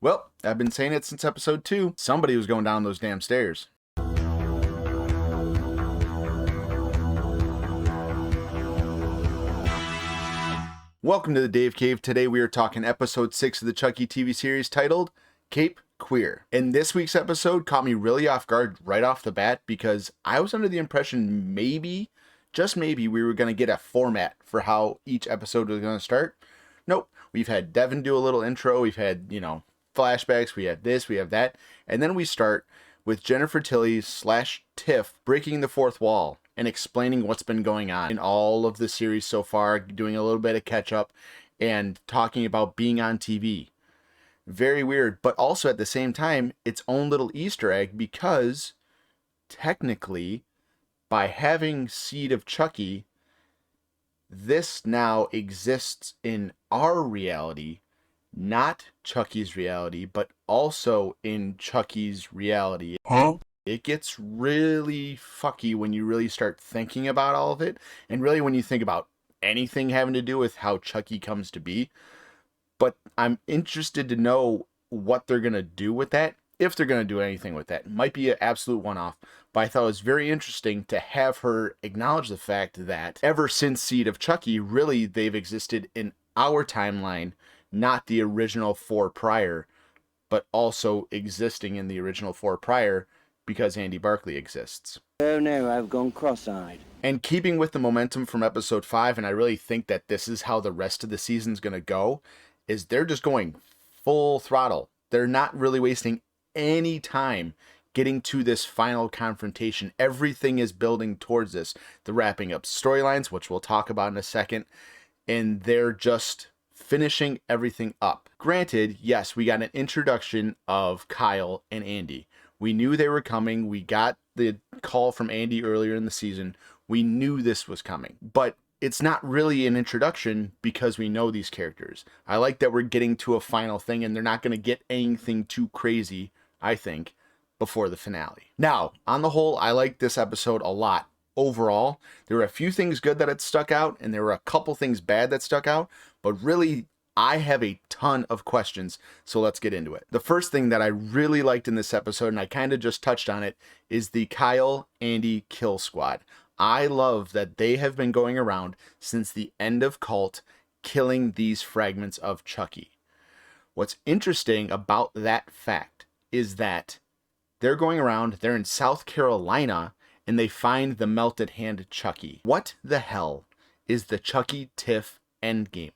Well, I've been saying it since episode 2. Somebody was going down those damn stairs. Welcome to the Dave Cave. Today we are talking episode 6 of the Chucky TV series titled Cape Queer. And this week's episode caught me really off guard right off the bat because I was under the impression maybe, just maybe, we were going to get a format for how each episode was going to start. Nope. We've had Devin do a little intro. We've had, flashbacks. We have this, we have that. And then we start with Jennifer Tilly / Tiff breaking the fourth wall and explaining what's been going on in all of the series so far, doing a little bit of catch up and talking about being on TV. Very weird, but also at the same time, its own little Easter egg because technically by having Seed of Chucky, this now exists in our reality, not Chucky's reality, but also in Chucky's reality. Huh? It gets really fucky when you really start thinking about all of it, and really when you think about anything having to do with how Chucky comes to be. But I'm interested to know what they're going to do with that, if they're going to do anything with that. It might be an absolute one-off, but I thought it was very interesting to have her acknowledge the fact that ever since Seed of Chucky, really they've existed in our timeline, not the original 4 prior, but also existing in the original 4 prior because Andy Barclay exists. Oh no, I've gone cross-eyed. And keeping with the momentum from episode 5, and I really think that this is how the rest of the season's going to go, is they're just going full throttle. They're not really wasting any time getting to this final confrontation. Everything is building towards this. They're wrapping up storylines, which we'll talk about in a second, and they're just finishing everything up. Granted, yes, we got an introduction of Kyle and Andy. We knew they were coming. We got the call from Andy earlier in the season. We knew this was coming, but it's not really an introduction because we know these characters. I like that we're getting to a final thing and they're not going to get anything too crazy, I think, before the finale. Now, on the whole, I like this episode a lot. Overall, there were a few things good that had stuck out and there were a couple things bad that stuck out, but really I have a ton of questions, so let's get into it. The first thing that I really liked in this episode, and I kind of just touched on it, is the Kyle Andy kill squad. I love that they have been going around since the end of Cult, killing these fragments of Chucky. What's interesting about that fact is that they're going around, they're in South Carolina, and they find the melted hand Chucky. What the hell is the Chucky Tiff endgame?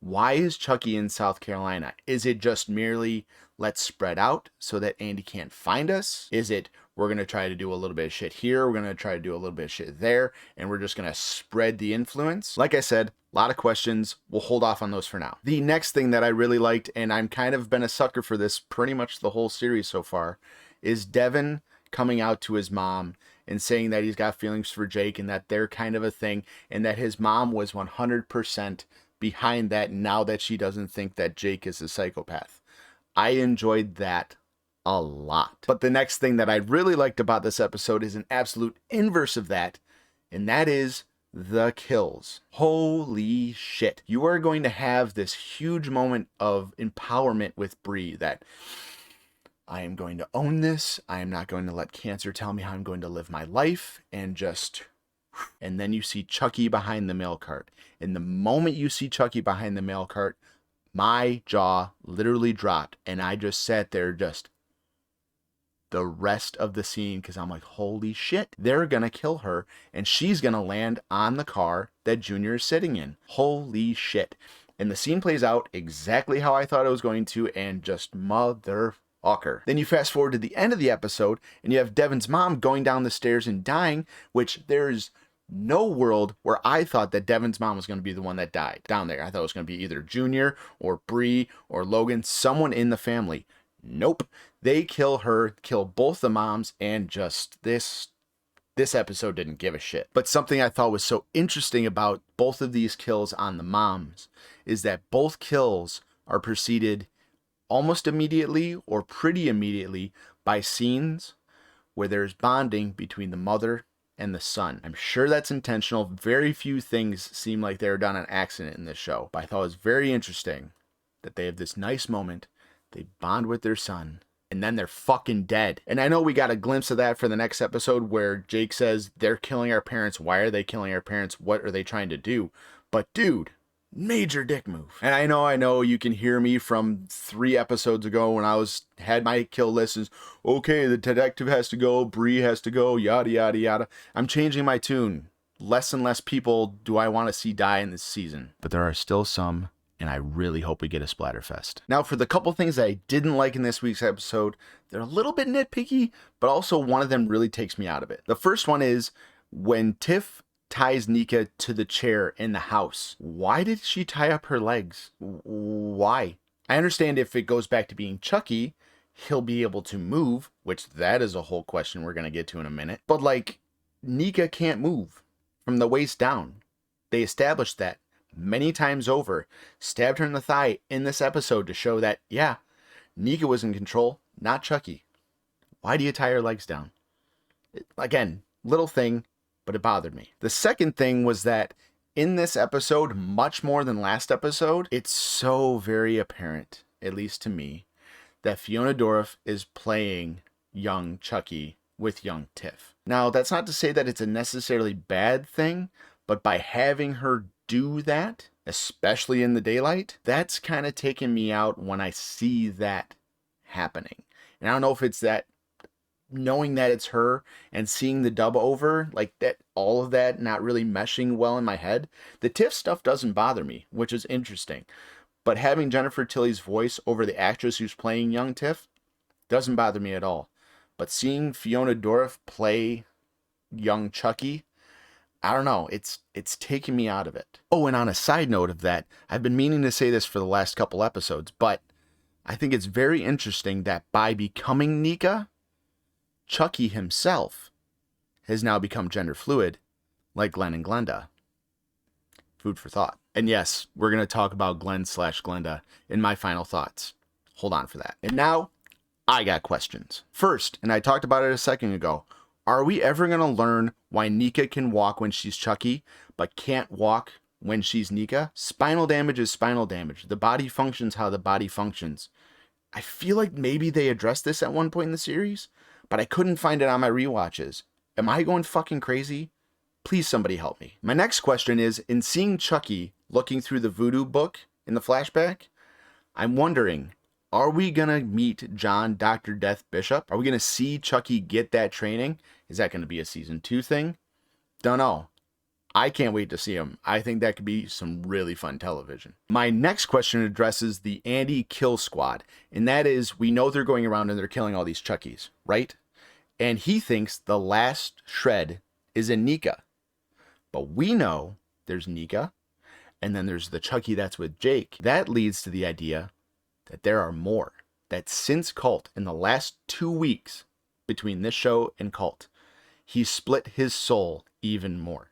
Why is Chucky in South Carolina? Is it just merely let's spread out so that Andy can't find us? Is it we're going to try to do a little bit of shit here, we're going to try to do a little bit of shit there, and we're just going to spread the influence? Like I said, a lot of questions. We'll hold off on those for now. The next thing that I really liked, and I'm kind of been a sucker for this pretty much the whole series so far, is Devin coming out to his mom and saying that he's got feelings for Jake and that they're kind of a thing, and that his mom was 100% behind that now that she doesn't think that Jake is a psychopath. I enjoyed that a lot. But the next thing that I really liked about this episode is an absolute inverse of that, and that is the kills. Holy shit. You are going to have this huge moment of empowerment with Bree that I am going to own this. I am not going to let cancer tell me how I'm going to live my life, and then you see Chucky behind the mail cart. And the moment you see Chucky behind the mail cart, my jaw literally dropped, and I just sat there just the rest of the scene because I'm like, holy shit, they're gonna kill her and she's gonna land on the car that Junior is sitting in. Holy shit. And the scene plays out exactly how I thought it was going to, and just motherfucker. Then you fast forward to the end of the episode and you have Devin's mom going down the stairs and dying, which there's no world where I thought that Devin's mom was going to be the one that died down there. I thought it was going to be either Junior or Bree or Logan, someone in the family. Nope. They kill her, kill both the moms, and just this episode didn't give a shit. But something I thought was so interesting about both of these kills on the moms is that both kills are preceded almost immediately or pretty immediately by scenes where there's bonding between the mother and the son. I'm sure that's intentional. Very few things seem like they're done on accident in this show, but I thought it was very interesting that they have this nice moment, They bond with their son, and then they're fucking dead. And I know we got a glimpse of that for the next episode where Jake says, they're killing our parents. Why are they killing our parents? What are they trying to do? But dude, major dick move. And I know you can hear me from 3 episodes ago when I had my kill list is, okay, the detective has to go, Bree has to go, yada, yada, yada. I'm changing my tune. Less and less people do I want to see die in this season. But there are still some, and I really hope we get a splatterfest. Now, for the couple things that I didn't like in this week's episode, they're a little bit nitpicky, but also one of them really takes me out of it. The first one is when Tiff ties NICA to the chair in the house. Why did she tie up her legs? Why? I understand if it goes back to being Chucky, he'll be able to move, which that is a whole question we're going to get to in a minute. But like, NICA can't move from the waist down. They established that many times over, stabbed her in the thigh in this episode to show that, yeah, NICA was in control, not Chucky. Why do you tie her legs down? Again, little thing, but it bothered me. The second thing was that in this episode, much more than last episode, it's so very apparent, at least to me, that Fiona Dourif is playing young Chucky with young Tiff. Now, that's not to say that it's a necessarily bad thing, but by having her do that, especially in the daylight, that's kind of taking me out when I see that happening. And I don't know if it's that knowing that it's her and seeing the dub over, like that, all of that not really meshing well in my head. The Tiff stuff doesn't bother me, which is interesting. But having Jennifer Tilly's voice over the actress who's playing young Tiff doesn't bother me at all. But seeing Fiona Dourif play young Chucky, I don't know, it's taking me out of it. Oh, and on a side note of that, I've been meaning to say this for the last couple episodes, but I think it's very interesting that by becoming NICA, Chucky himself has now become gender fluid, like Glenn and Glenda. Food for thought. And yes, we're going to talk about Glenn/Glenda in my final thoughts. Hold on for that. And now, I got questions. First, and I talked about it a second ago, are we ever going to learn why NICA can walk when she's Chucky, but can't walk when she's NICA? Spinal damage is spinal damage. The body functions how the body functions. I feel like maybe they addressed this at one point in the series, but I couldn't find it on my rewatches. Am I going fucking crazy? Please somebody help me. My next question is, in seeing Chucky looking through the voodoo book in the flashback, I'm wondering, are we going to meet John Dr. Death Bishop? Are we going to see Chucky get that training? Is that going to be a season 2 thing? Don't know. I can't wait to see him. I think that could be some really fun television. My next question addresses the Andy kill squad. And that is, we know they're going around and they're killing all these Chuckies, right? And he thinks the last shred is in NICA. But we know there's NICA, and then there's the Chucky that's with Jake. That leads to the idea that there are more. That since Cult, in the last 2 weeks between this show and Cult, he split his soul even more.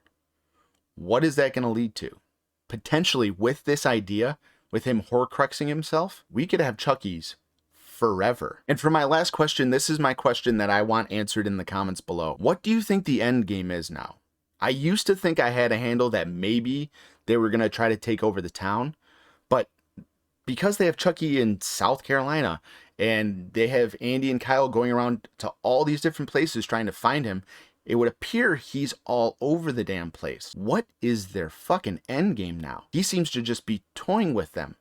What is that going to lead to? Potentially, with this idea, with him horcruxing himself, we could have Chuckies forever. And for my last question, this is my question that I want answered in the comments below. What do you think the end game is now? I used to think I had a handle that maybe they were going to try to take over the town, but because they have Chucky in South Carolina and they have Andy and Kyle going around to all these different places trying to find him, it would appear he's all over the damn place. What is their fucking end game now? He seems to just be toying with them.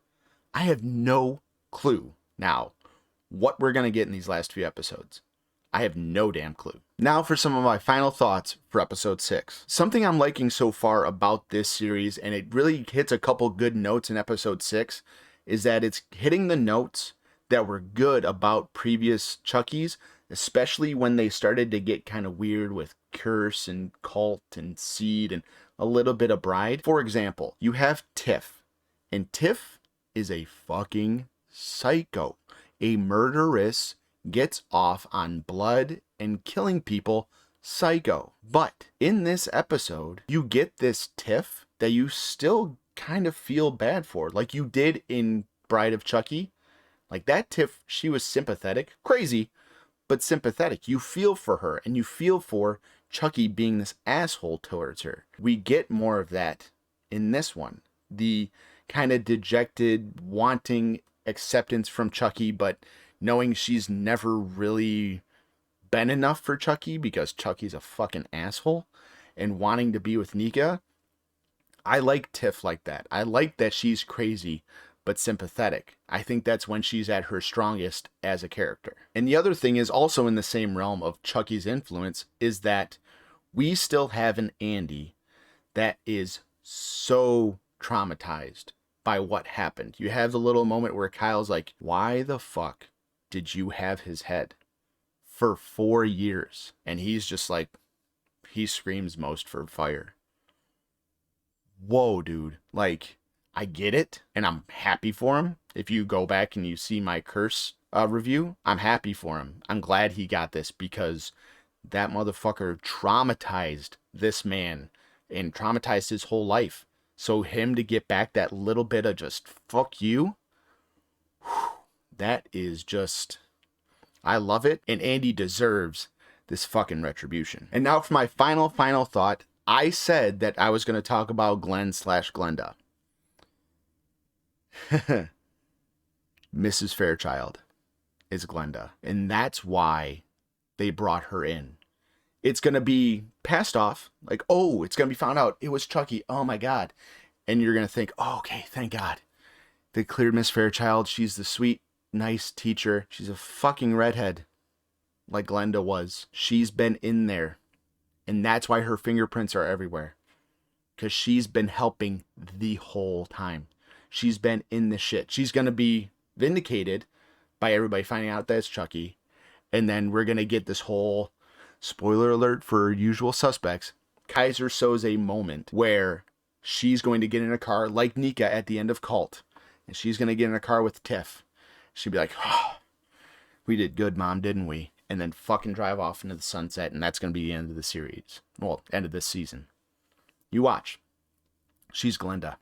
I have no clue now what we're going to get in these last few episodes. I have no damn clue. Now for some of my final thoughts for episode 6. Something I'm liking so far about this series, and it really hits a couple good notes in episode 6, is that it's hitting the notes that were good about previous Chuckies, especially when they started to get kind of weird with Curse and Cult and Seed and a little bit of Bride. For example, you have Tiff, and Tiff is a fucking psycho, a murderous, gets off on blood and killing people psycho. But in this episode, you get this Tiff that you still kind of feel bad for, like you did in Bride of Chucky. Like that Tiff, she was sympathetic, crazy, but sympathetic. You feel for her, and you feel for Chucky being this asshole towards her. We get more of that in this one. The kind of dejected, wanting acceptance from Chucky, but knowing she's never really been enough for Chucky because Chucky's a fucking asshole, and wanting to be with NICA. I like Tiff like that. I like that she's crazy but sympathetic. I think that's when she's at her strongest as a character. And the other thing is also in the same realm of Chucky's influence is that we still have an Andy that is so traumatized by what happened. You have the little moment where Kyle's like, why the fuck did you have his head for 4 years? And he's just like, he screams most for fire. Whoa, dude. Like, I get it, and I'm happy for him. If you go back and you see my curse review, I'm happy for him. I'm glad he got this because that motherfucker traumatized this man and traumatized his whole life. So him to get back that little bit of just fuck you, that is just, I love it. And Andy deserves this fucking retribution. And now for my final thought. I said that I was going to talk about Glenn/Glenda. Mrs. Fairchild is Glenda. And that's why they brought her in. It's going to be passed off. Like, oh, it's going to be found out. It was Chucky. Oh my God. And you're going to think, oh, okay, thank God. They cleared Miss Fairchild. She's the sweet, nice teacher. She's a fucking redhead. Like Glenda was. She's been in there. And that's why her fingerprints are everywhere. Because she's been helping the whole time. She's been in the shit. She's going to be vindicated by everybody finding out that it's Chucky. And then we're going to get this whole, spoiler alert for Usual Suspects, Kaiser Soze moment where she's going to get in a car like NICA at the end of Cult. And she's going to get in a car with Tiff. She'll be like, oh, we did good, Mom, didn't we? And then fucking drive off into the sunset, and that's going to be the end of the series. Well, end of this season. You watch. She's Glenda.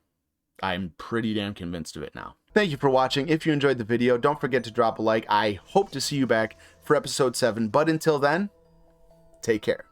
I'm pretty damn convinced of it now. Thank you for watching. If you enjoyed the video, don't forget to drop a like. I hope to see you back for episode 7. But until then, take care.